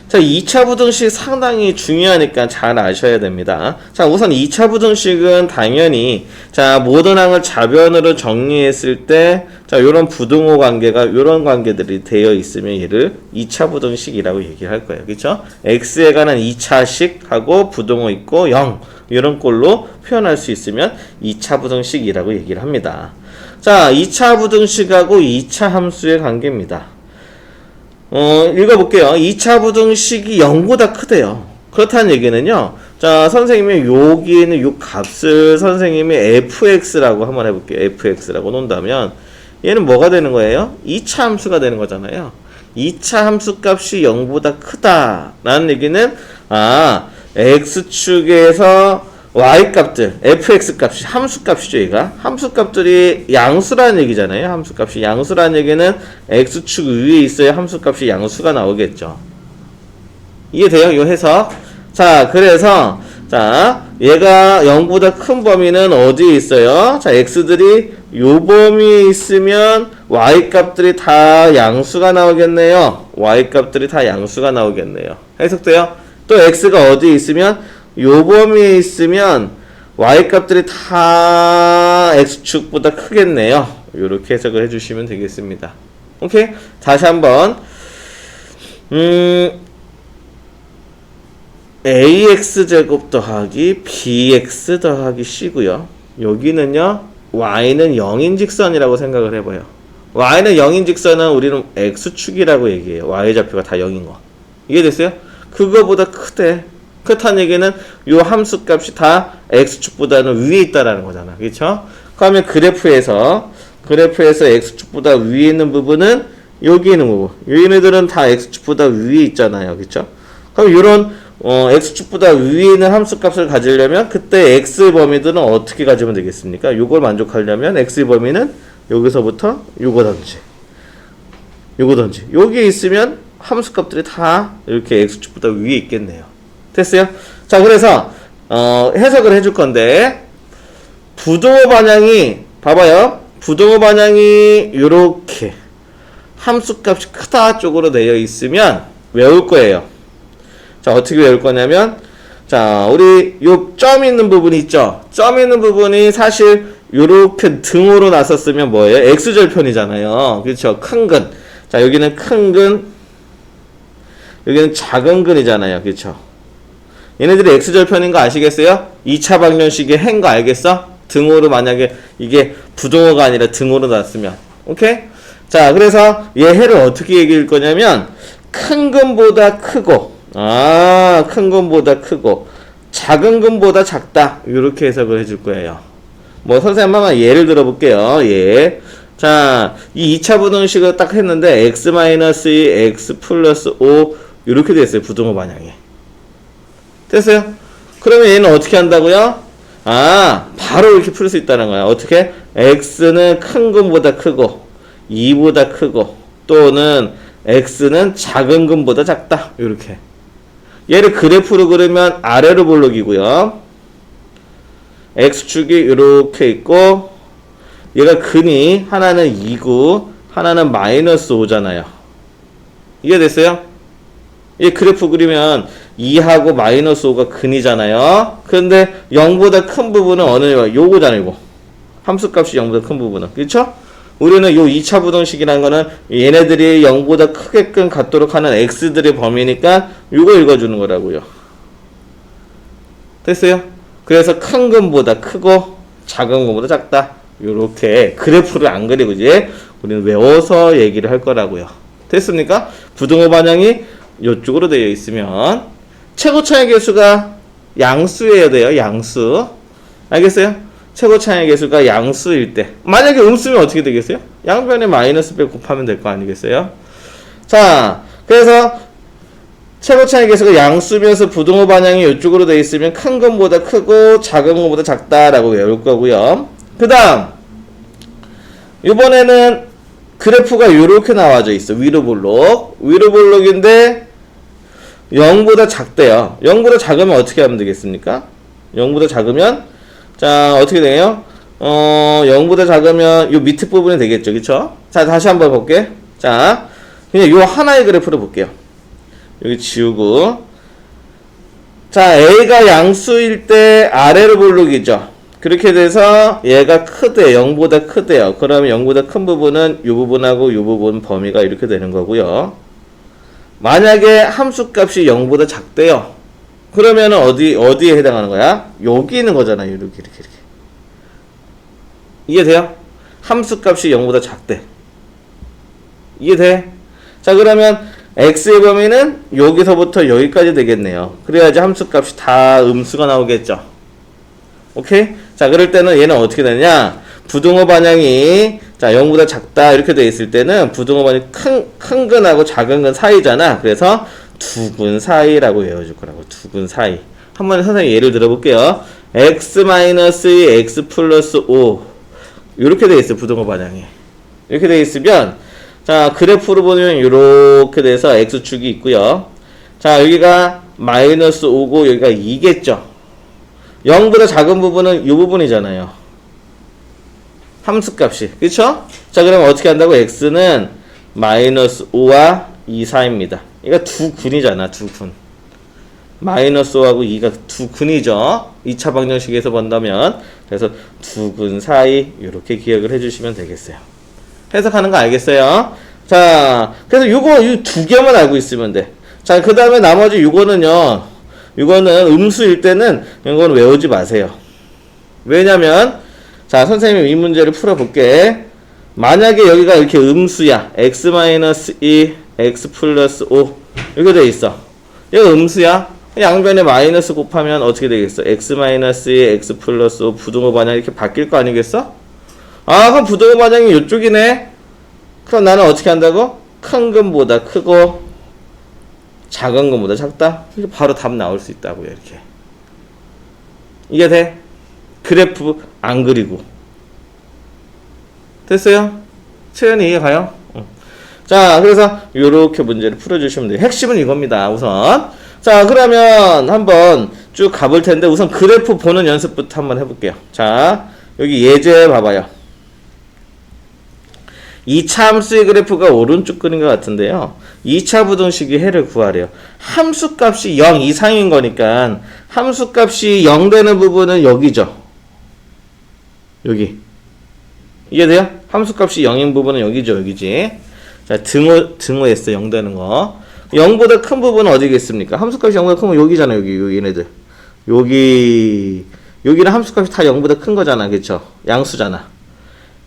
자, 2차 부등식 상당히 중요하니까 잘 아셔야 됩니다. 자, 우선 2차 부등식은 당연히, 자, 모든 항을 좌변으로 정리했을 때, 자, 요런 부등호 관계가, 요런 관계들이 되어 있으면 얘를 2차 부등식이라고 얘기를 할 거예요. 그쵸? x에 관한 2차식하고 부등호 있고 0, 이런 꼴로 표현할 수 있으면 2차 부등식이라고 얘기를 합니다. 자, 2차 부등식하고 2차 함수의 관계입니다. 읽어볼게요. 2차 부등식이 0보다 크대요. 그렇다는 얘기는요. 자, 선생님이 여기에는 요 값을 선생님이 fx라고 한번 해볼게요. fx라고 놓는다면 얘는 뭐가 되는 거예요? 2차 함수가 되는 거잖아요. 2차 함수 값이 0보다 크다라는 얘기는 x축에서 y값들, fx값이 함수값이죠. 얘가 함수값들이 양수라는 얘기잖아요. 함수값이 양수라는 얘기는 x축 위에 있어야 함수값이 양수가 나오겠죠. 이해돼요? 요 해석. 자, 그래서 자, 얘가 0보다 큰 범위는 어디에 있어요? 자, x들이 요 범위에 있으면 y값들이 다 양수가 나오겠네요. y값들이 다 양수가 나오겠네요. 해석돼요? 또 x가 어디에 있으면 요 범위에 있으면 y값들이 다 x축보다 크겠네요. 이렇게 해석을 해주시면 되겠습니다. 오케이? 다시 한번 ax제곱 더하기 bx 더하기 c고요. 여기는요, y는 0인 직선이라고 생각을 해봐요. y는 0인 직선은 우리는 x축이라고 얘기해요. y좌표가 다 0인 거. 이해됐어요? 그거보다 크대. 그렇다는 얘기는 요 함수 값이 다 x축보다는 위에 있다라는 거잖아. 그렇죠? 그러면 그래프에서 x축보다 위에 있는 부분은 여기 있는 부분. 얘네들은 다 x축보다 위에 있잖아요. 그렇죠? 그럼 요런 x축보다 위에 있는 함수 값을 가지려면 그때 x의 범위들은 어떻게 가지면 되겠습니까? 요걸 만족하려면 x의 범위는 여기서부터 요거든지 여기에 있으면 함수 값들이 다 이렇게 x축보다 위에 있겠네요. 됐어요? 자, 그래서 해석을 해줄 건데 부등호 반향이 봐봐요. 부등호 반향이 요렇게 함수값이 크다 쪽으로 되어 있으면 외울 거예요. 자, 어떻게 외울 거냐면, 자, 우리 요 점 있는 부분이 있죠? 점 있는 부분이 사실 요렇게 등호로 나섰으면 뭐예요? x절편이잖아요. 그렇죠? 큰 근. 자, 여기는 큰 근, 여기는 작은 근이잖아요. 그렇죠? 얘네들이 x절편인 거 아시겠어요? 2차 방정식의 해인 거 알겠어? 등호로 만약에 이게 부등호가 아니라 등호로 났으면. 오케이? 자, 그래서 얘 해를 어떻게 얘기할 거냐면 큰 근보다 크고 큰 근보다 크고 작은 근보다 작다. 이렇게 해석을 해줄 거예요. 뭐 선생님 한번 예를 들어 볼게요. 예. 자, 이 2차 부등식을 딱 했는데 x-2, x 플러스 5 이렇게 됐어요. 부등호 반향이. 됐어요? 그러면 얘는 어떻게 한다고요? 바로 이렇게 풀 수 있다는 거야. 어떻게? x는 큰 근보다 크고 2보다 크고 또는 x는 작은 근보다 작다. 이렇게. 얘를 그래프로 그리면 아래로 볼록이고요. x축이 이렇게 있고 얘가 근이 하나는 2고 하나는 마이너스 5잖아요. 이해됐어요? 이 그래프 그리면 2하고 마이너스 5가 근이잖아요. 그런데 0보다 큰 부분은 어느 요거잖아요. 요거. 함수값이 0보다 큰 부분은. 그렇죠? 우리는 요 2차 부등식이라는 거는 얘네들이 0보다 크게끔 갖도록 하는 x들의 범위니까 요거 읽어주는 거라고요. 됐어요? 그래서 큰 근보다 크고 작은 근보다 작다. 요렇게 그래프를 안 그리고 이제 우리는 외워서 얘기를 할 거라고요. 됐습니까? 부등호 반향이 요쪽으로 되어 있으면 최고 차이 계수가 양수여야 돼요. 양수. 알겠어요? 최고 차이 계수가 양수일 때. 만약에 음수면 어떻게 되겠어요? 양변에 마이너스 빼 곱하면 될 거 아니겠어요? 자, 그래서 최고 차이 계수가 양수면서 부등호 반향이 이쪽으로 되어 있으면 큰 것보다 크고 작은 것보다 작다라고 외울 거고요. 그 다음 이번에는 그래프가 이렇게 나와져 있어. 위로 볼록. 위로 볼록인데 0보다 작대요. 0보다 작으면 어떻게 하면 되겠습니까? 0보다 작으면 자 어떻게 돼요? 0보다 작으면 요 밑에 부분이 되겠죠. 그쵸? 자 다시 한번 볼게. 자 그냥 요 하나의 그래프를 볼게요. 여기 지우고. 자, A가 양수일 때 아래로 볼록이죠. 그렇게 돼서 얘가 크대요. 0보다 크대요. 그러면 0보다 큰 부분은 이 부분하고 이 부분 범위가 이렇게 되는 거고요. 만약에 함수값이 0보다 작대요. 그러면 어디에 해당하는 거야? 여기 있는 거잖아요. 이렇게. 이해돼요? 함수값이 0보다 작대. 이해돼? 자, 그러면 x의 범위는 여기서부터 여기까지 되겠네요. 그래야지 함수값이 다 음수가 나오겠죠. 오케이? 자, 그럴 때는 얘는 어떻게 되냐? 부등호 반향이 자 0보다 작다 이렇게 돼 있을 때는 부등호 반향이 큰 근하고 작은 근 사이잖아. 그래서 두 근 사이라고 외워줄 거라고. 두 근 사이. 한번 선생님 예를 들어볼게요. x-2, x 플러스 5 이렇게 돼 있어요. 부등호 반향이. 이렇게 돼 있으면 자 그래프로 보면 이렇게 돼서 x축이 있고요. 자 여기가 마이너스 5고 여기가 2겠죠. 0보다 작은 부분은 이 부분이잖아요. 함수값이. 그쵸? 자 그러면 어떻게 한다고? x는 마이너스 5와 2 사이입니다. 이거 두 근이잖아. 두 근. 마이너스 5하고 2가 두 근이죠. 2차 방정식에서 본다면. 그래서 두 근 사이 이렇게 기억을 해주시면 되겠어요. 해석하는 거 알겠어요? 자 그래서 이 두 개만 알고 있으면 돼. 자 그 다음에 나머지 이거는 음수일 때는 이건 외우지 마세요. 왜냐면 자 선생님이 이 문제를 풀어볼게. 만약에 여기가 이렇게 음수야. x-2 x 플러스 5 이렇게 돼 있어. 이거 음수야. 양변에 마이너스 곱하면 어떻게 되겠어? x-2 x 플러스 5 부등호 반향 이렇게 바뀔 거 아니겠어? 아 그럼 부등호 반향이 이쪽이네. 그럼 나는 어떻게 한다고? 큰 근보다 크고 작은 것보다 작다? 이게 바로 답 나올 수 있다고요. 이렇게. 이게 돼? 그래프 안 그리고. 됐어요? 채연이 이해 가요? 자, 그래서 요렇게 문제를 풀어주시면 돼요. 핵심은 이겁니다. 우선. 자, 그러면 한번 쭉 가볼 텐데 우선 그래프 보는 연습부터 한번 해볼게요. 자, 여기 예제 봐봐요. 2차 함수의 그래프가 오른쪽 그린 것 같은데요. 2차 부등식이 해를 구하래요. 함수값이 0 이상인 거니까 함수값이 0 되는 부분은 여기죠. 여기. 이해돼요? 함수값이 0인 부분은 여기죠. 여기지. 자, 등호했어. 0 되는 거. 0보다 큰 부분은 어디겠습니까? 함수값이 0보다 크면 여기잖아. 여기 얘네들. 여기는 함수값이 다 0보다 큰 거잖아. 그쵸? 양수잖아.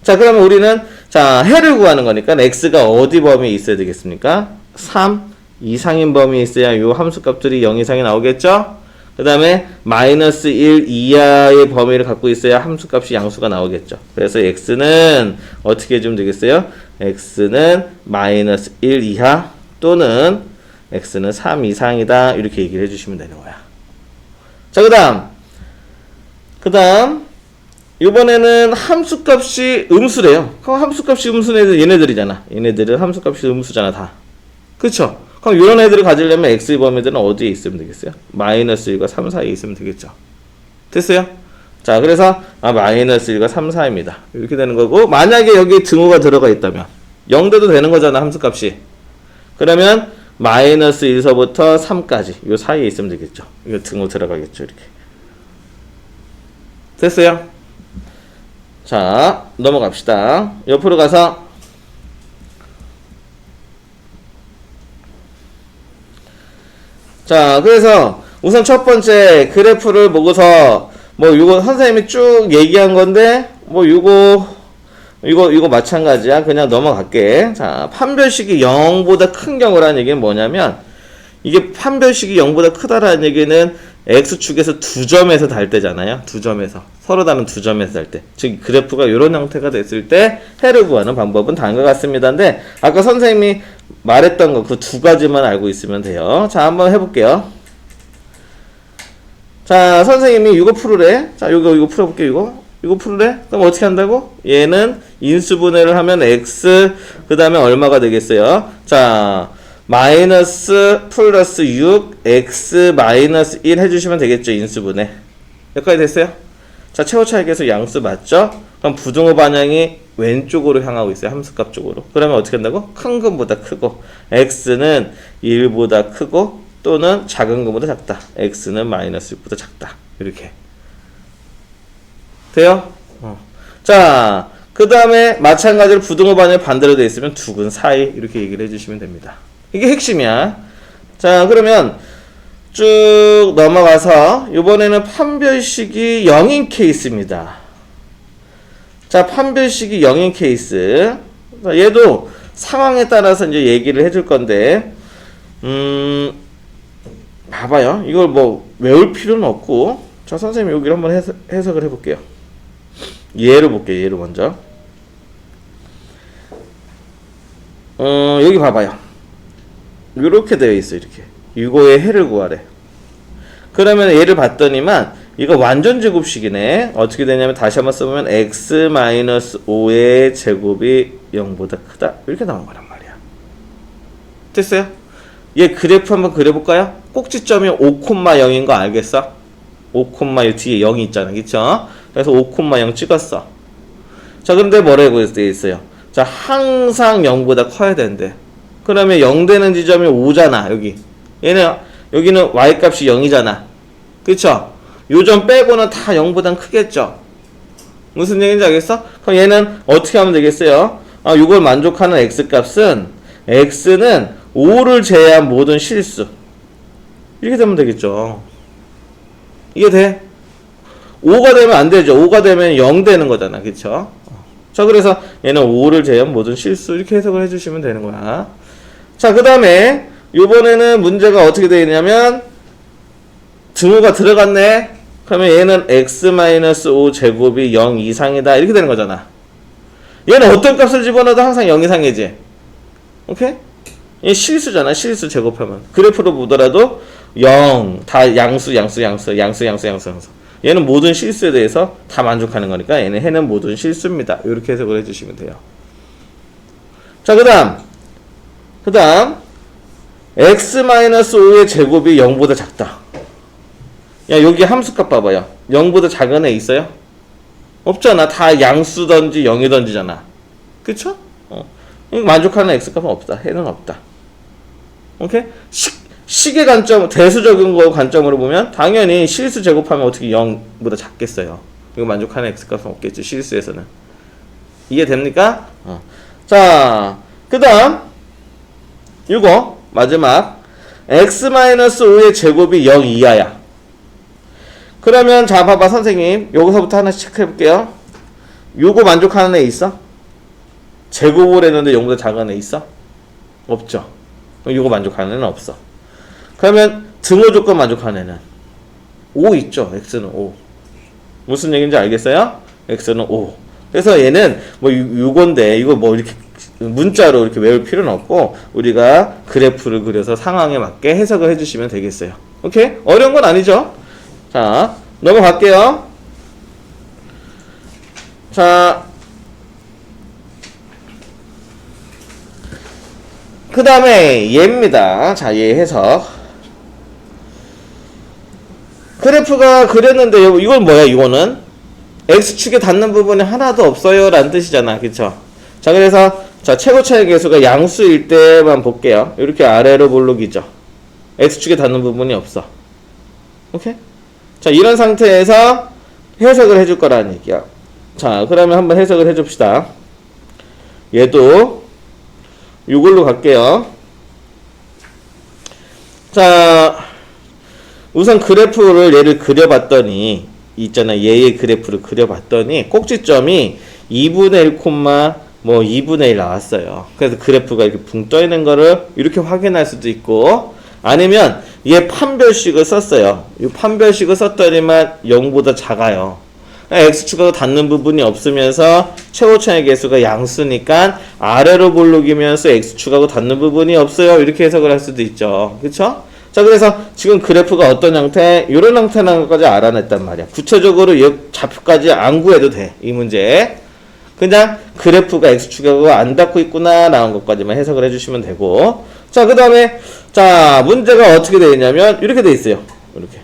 자, 그러면 우리는 자, 해를 구하는 거니까 x가 어디 범위에 있어야 되겠습니까? 3 이상인 범위에 있어야 요 함수값들이 0 이상이 나오겠죠? 그 다음에 마이너스 1 이하의 범위를 갖고 있어야 함수값이 양수가 나오겠죠. 그래서 x는 어떻게 해주면 되겠어요? x는 마이너스 1 이하 또는 x는 3 이상이다. 이렇게 얘기를 해주시면 되는 거야. 자, 그 다음 이번에는 함수값이 음수래요. 그럼 함수값이 음수는 애들 얘네들이잖아. 얘네들은 함수값이 음수잖아 다. 그쵸? 그럼 이런 애들을 가지려면 x의 범위들은 어디에 있으면 되겠어요? 마이너스 1과 3 사이에 있으면 되겠죠. 됐어요? 자 그래서 마이너스 1과 3 사이입니다. 이렇게 되는 거고 만약에 여기 등호가 들어가 있다면 0대도 되는 거잖아 함수값이. 그러면 마이너스 1서부터 3까지 요 사이에 있으면 되겠죠. 이거 등호 들어가겠죠. 이렇게. 됐어요? 자 넘어갑시다. 옆으로 가서 자 그래서 우선 첫 번째 그래프를 보고서 뭐 이거 선생님이 쭉 얘기한 건데 뭐 이거 마찬가지야. 그냥 넘어갈게. 자 판별식이 0보다 큰 경우라는 얘기는 뭐냐면 이게 판별식이 0보다 크다라는 얘기는 x축에서 두 점에서 달 때잖아요. 두 점에서 서로 다른 두 점에서 달 때. 즉 그래프가 이런 형태가 됐을 때 해를 구하는 방법은 다른 것 같습니다. 근데 아까 선생님이 말했던 거 그 두 가지만 알고 있으면 돼요. 자 한번 해볼게요. 자 선생님이 이거 풀으래. 자 이거 풀어볼게요. 이거 풀으래. 그럼 어떻게 한다고? 얘는 인수분해를 하면 x 그 다음에 얼마가 되겠어요? 자 마이너스 플러스 6 x 마이너스 1 해주시면 되겠죠. 인수분해 여기까지 됐어요? 자, 최고 차이 계수 양수 맞죠? 그럼 부등호 반향이 왼쪽으로 향하고 있어요. 함수값 쪽으로. 그러면 어떻게 한다고? 큰 것보다 크고 x는 1보다 크고 또는 작은 것보다 작다. x는 마이너스 6보다 작다. 이렇게 돼요? 자, 그 다음에 마찬가지로 부등호 반향이 반대로 되어 있으면 두근 사이 이렇게 얘기를 해주시면 됩니다. 이게 핵심이야. 자, 그러면 쭉 넘어가서 이번에는 판별식이 0인 케이스입니다. 자, 판별식이 0인 케이스. 얘도 상황에 따라서 이제 얘기를 해줄 건데, 봐봐요. 이걸 뭐 외울 필요는 없고, 자, 선생님 여기를 한번 해석을 해볼게요. 예로 볼게요. 예로 먼저. 여기 봐봐요. 이렇게 되어 있어. 이렇게. 이거의 해를 구하래. 그러면 얘를 봤더니만 이거 완전 제곱식이네. 어떻게 되냐면 다시 한번 써보면 x-5의 제곱이 0보다 크다. 이렇게 나온 거란 말이야. 됐어요? 얘 그래프 한번 그려볼까요? 꼭지점이 5,0인 거 알겠어? 5,0 뒤에 0이 있잖아. 그쵸? 그래서 5,0 찍었어. 자, 그런데 뭐라고 되어 있어요? 자, 항상 0보다 커야 된대. 그러면 0 되는 지점이 5잖아. 여기. 여기는 y값이 0이잖아. 그쵸? 요 점 빼고는 다 0보단 크겠죠? 무슨 얘기인지 알겠어? 그럼 얘는 어떻게 하면 되겠어요? 요걸 만족하는 x값은 x는 5를 제외한 모든 실수. 이렇게 되면 되겠죠. 이게 돼? 5가 되면 안 되죠. 5가 되면 0 되는 거잖아. 그쵸? 자, 그래서 얘는 5를 제외한 모든 실수. 이렇게 해석을 해주시면 되는 거야. 자, 그 다음에 요번에는 문제가 어떻게 되어 있냐면 등호가 들어갔네. 그러면 얘는 x-5 제곱이 0 이상이다. 이렇게 되는 거잖아. 얘는 어떤 값을 집어넣어도 항상 0 이상이지. 오케이? 얘 실수잖아. 실수 제곱하면. 그래프로 보더라도 0, 다 양수. 얘는 모든 실수에 대해서 다 만족하는 거니까 얘는 해는 모든 실수입니다. 이렇게 해석을 해주시면 돼요. 자, 그 다음 x-5의 제곱이 0보다 작다. 야, 여기 함수값 봐봐요. 0보다 작은 애 있어요? 없잖아. 다 양수던지 0이던지잖아. 그쵸? 만족하는 x값은 없다. 해는 없다. 오케이? 식의 관점, 대수적인 거 관점으로 보면 당연히 실수 제곱하면 어떻게 0보다 작겠어요. 이거 만족하는 x값은 없겠지. 실수에서는. 이해됩니까? 자, 그 다음 이거 마지막 x-5의 제곱이 0 이하야. 그러면 자, 봐봐 선생님. 여기서부터 하나씩 체크해볼게요. 요거 만족하는 애 있어? 제곱을 했는데 0보다 작은 애 있어? 없죠. 요거 만족하는 애는 없어. 그러면 등호 조건 만족하는 애는 5 있죠. x는 5. 무슨 얘기인지 알겠어요? x는 5. 그래서 얘는 뭐 요건데 이거 뭐 이렇게 문자로 이렇게 외울 필요는 없고 우리가 그래프를 그려서 상황에 맞게 해석을 해주시면 되겠어요. 오케이? 어려운 건 아니죠? 자, 넘어갈게요. 자, 그 다음에 얘입니다. 자, 얘 해석. 그래프가 그렸는데 이건 뭐야? 이거는 x축에 닿는 부분이 하나도 없어요 라는 뜻이잖아. 그쵸? 자, 그래서 자, 최고 차이 계수가 양수일 때만 볼게요. 이렇게 아래로 볼록이죠. x축에 닿는 부분이 없어. 오케이? 자, 이런 상태에서 해석을 해줄 거라는 얘기야. 자, 그러면 한번 해석을 해줍시다. 얘도 이걸로 갈게요. 자, 우선 그래프를 얘를 그려봤더니 있잖아. 얘의 그래프를 그려봤더니 꼭지점이 2분의 1, 뭐 2분의 1 나왔어요. 그래서 그래프가 이렇게 붕 떠 있는 거를 이렇게 확인할 수도 있고, 아니면 얘 판별식을 썼어요. 이 판별식을 썼더니만 0보다 작아요. x축하고 닿는 부분이 없으면서 최고 차이 계수가 양수니까 아래로 볼록이면서 x축하고 닿는 부분이 없어요. 이렇게 해석을 할 수도 있죠. 그쵸? 자, 그래서 지금 그래프가 어떤 형태, 이런 형태라는 것까지 알아냈단 말이야. 구체적으로 이 좌표까지 안 구해도 돼. 이 문제. 그냥 그래프가 x축하고 안 닿고 있구나 라는 것까지만 해석을 해주시면 되고, 자, 그 다음에 자, 문제가 어떻게 되어 있냐면 이렇게 되어 있어요. 이렇게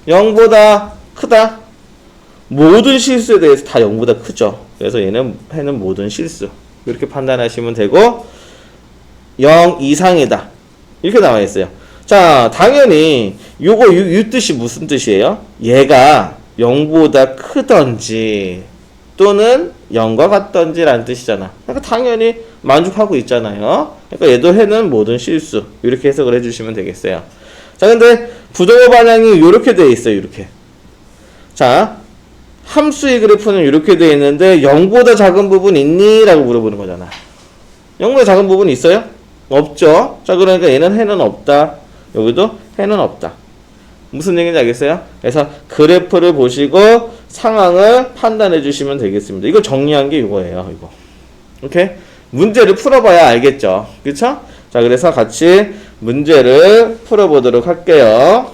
0보다 크다. 모든 실수에 대해서 다 0보다 크죠. 그래서 얘는 해는 모든 실수. 이렇게 판단하시면 되고 0 이상이다. 이렇게 나와 있어요. 자, 당연히 요거 이 뜻이 무슨 뜻이에요? 얘가 0보다 크던지 또는 0과 같던지 라는 뜻이잖아. 그러니까 당연히 만족하고 있잖아요. 그러니까 얘도 해는 모든 실수. 이렇게 해석을 해주시면 되겠어요. 자, 근데 부정어 반향이 이렇게 되어 있어요. 이렇게. 자, 함수의 그래프는 이렇게 되어 있는데 0보다 작은 부분 있니? 라고 물어보는 거잖아. 0보다 작은 부분 있어요? 없죠. 자, 그러니까 얘는 해는 없다. 여기도 해는 없다. 무슨 얘기인지 알겠어요? 그래서 그래프를 보시고 상황을 판단해 주시면 되겠습니다. 이거 정리한 게 이거예요. 이거. 오케이? 문제를 풀어봐야 알겠죠? 그쵸? 자, 그래서 같이 문제를 풀어보도록 할게요.